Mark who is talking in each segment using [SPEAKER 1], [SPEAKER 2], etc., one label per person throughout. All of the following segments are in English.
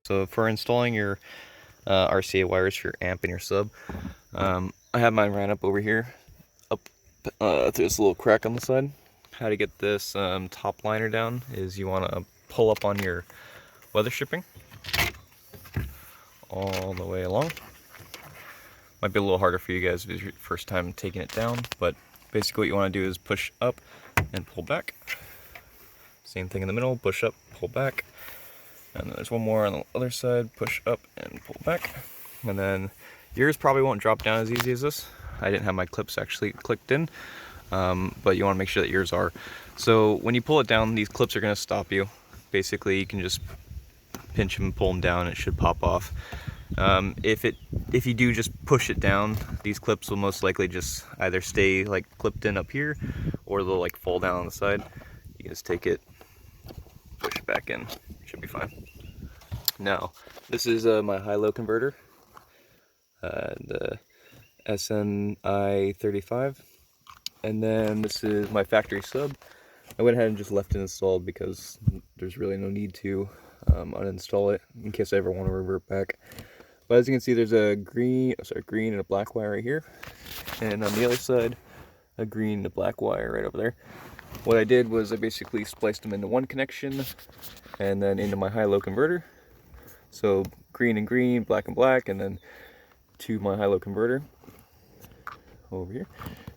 [SPEAKER 1] So for installing your RCA wires for your amp and your sub, I have mine ran up over here, up through this little crack on the side. How to get this top liner down is you want to pull up on your weather stripping all the way along. Might be a little harder for you guys if it's your first time taking it down, but basically what you want to do is push up and pull back. Same thing in the middle, push up, pull back. And then there's one more on the other side, push up and pull back. And then yours probably won't drop down as easy as this. I didn't have my clips actually clicked in, but you want to make sure that yours are. So when you pull it down, these clips are going to stop you. Basically, you can just pinch them and pull them down, and it should pop off. If you do just push it down, these clips will most likely just either stay like clipped in up here, or they'll like fall down on the side. You can just take it, push it back in, should be fine. Now, this is my high-low converter, the SNI 35, and then this is my factory sub. I went ahead and just left it installed because there's really no need to uninstall it in case I ever want to revert back. But as you can see, there's a green and a black wire right here, and on the other side, a green and a black wire right over there. What I did was I basically spliced them into one connection and then into my high-low converter. So green and green, black and black, and then to my high-low converter over here.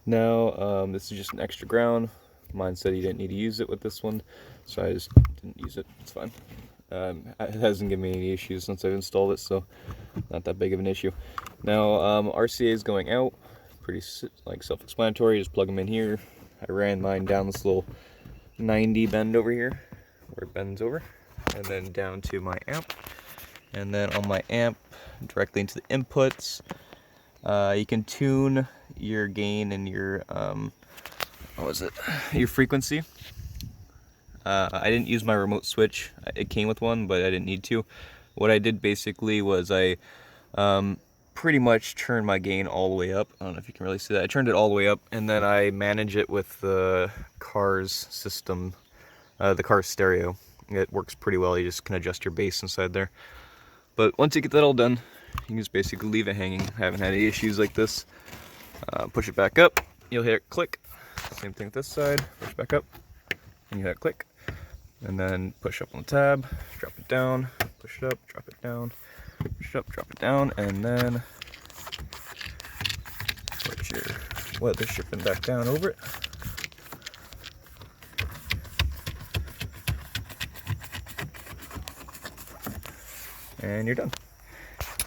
[SPEAKER 1] Now this is just an extra ground. Mine said he didn't need to use it with this one, so I just didn't use it. It's fine. It hasn't given me any issues since I've installed it, so not that big of an issue. Now RCA is going out, pretty like self-explanatory. Just plug them in here. I ran mine down this little 90 bend over here, where it bends over, and then down to my amp. And then on my amp, directly into the inputs, you can tune your gain and your, your frequency. I didn't use my remote switch. It came with one, but I didn't need to. What I did basically was I pretty much turned my gain all the way up. I don't know if you can really see that. I turned it all the way up, and then I manage it with the car's system, the car's stereo. It works pretty well. You just can adjust your bass inside there. But once you get that all done, you can just basically leave it hanging. I haven't had any issues like this. Push it back up, you'll hear it click. Same thing with this side, push back up, and you hear it click. And then push up on the tab, drop it down, push it up, drop it down, push it up, drop it down, and then put your weather stripping back down over it. And you're done.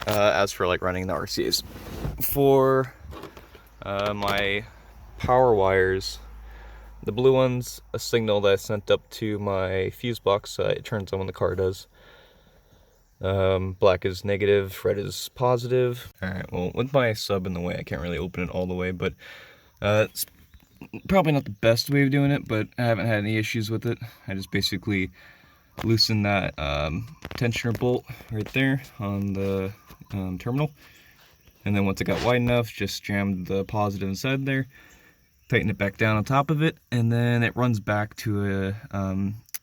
[SPEAKER 1] As for like running the RCAs, for my power wires, the blue one's a signal that I sent up to my fuse box. It turns on when the car does. Black is negative, red is positive. Alright, well, with my sub in the way, I can't really open it all the way, but it's probably not the best way of doing it, but I haven't had any issues with it. I just basically loosen that tensioner bolt right there on the terminal, and then once it got wide enough, just jammed the positive inside there, tighten it back down on top of it, and then it runs back to a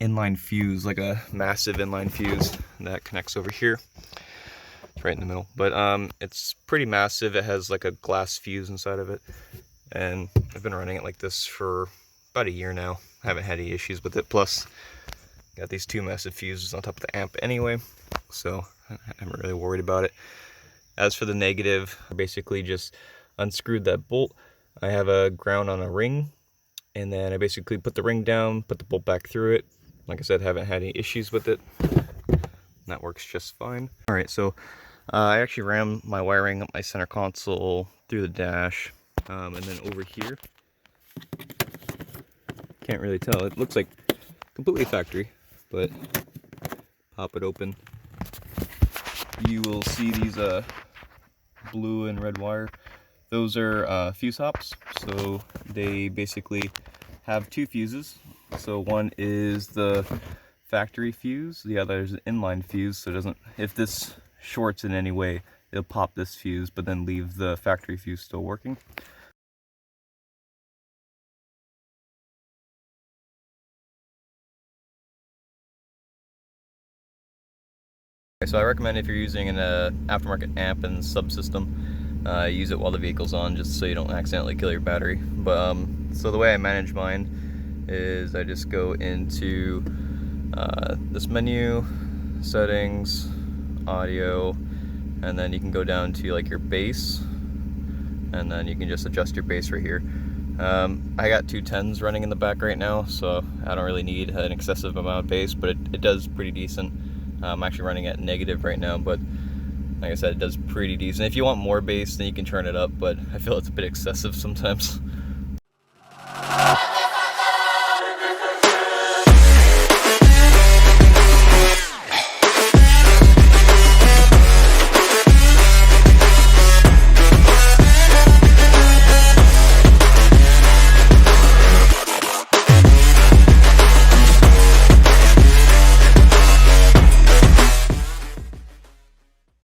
[SPEAKER 1] inline fuse, like a massive inline fuse that connects over here. It's right in the middle, but it's pretty massive. It has like a glass fuse inside of it, and I've been running it like this for about a year now. I haven't had any issues with it. Plus, got these two massive fuses on top of the amp anyway, so I'm not really worried about it. As for the negative, I basically just unscrewed that bolt. I have a ground on a ring, and then I basically put the ring down, put the bolt back through it. Like I said, haven't had any issues with it. That works just fine. Alright, so I actually ran my wiring up my center console through the dash, and then over here. Can't really tell. It looks like completely factory, but pop it open. You will see these blue and red wire. Those are fuse hops, so they basically have two fuses. So one is the factory fuse, the other is an inline fuse, so it doesn't, if this shorts in any way, it'll pop this fuse, but then leave the factory fuse still working. so I recommend if you're using an aftermarket amp and subsystem, use it while the vehicle's on, just so you don't accidentally kill your battery. But so the way I manage mine is I just go into this menu, settings, audio, and then you can go down to like your bass, and then you can just adjust your bass right here. I got 2 10s running in the back right now, so I don't really need an excessive amount of bass, but it does pretty decent. I'm actually running at negative right now, but like I said, it does pretty decent. If you want more bass, then you can turn it up, but I feel it's a bit excessive sometimes.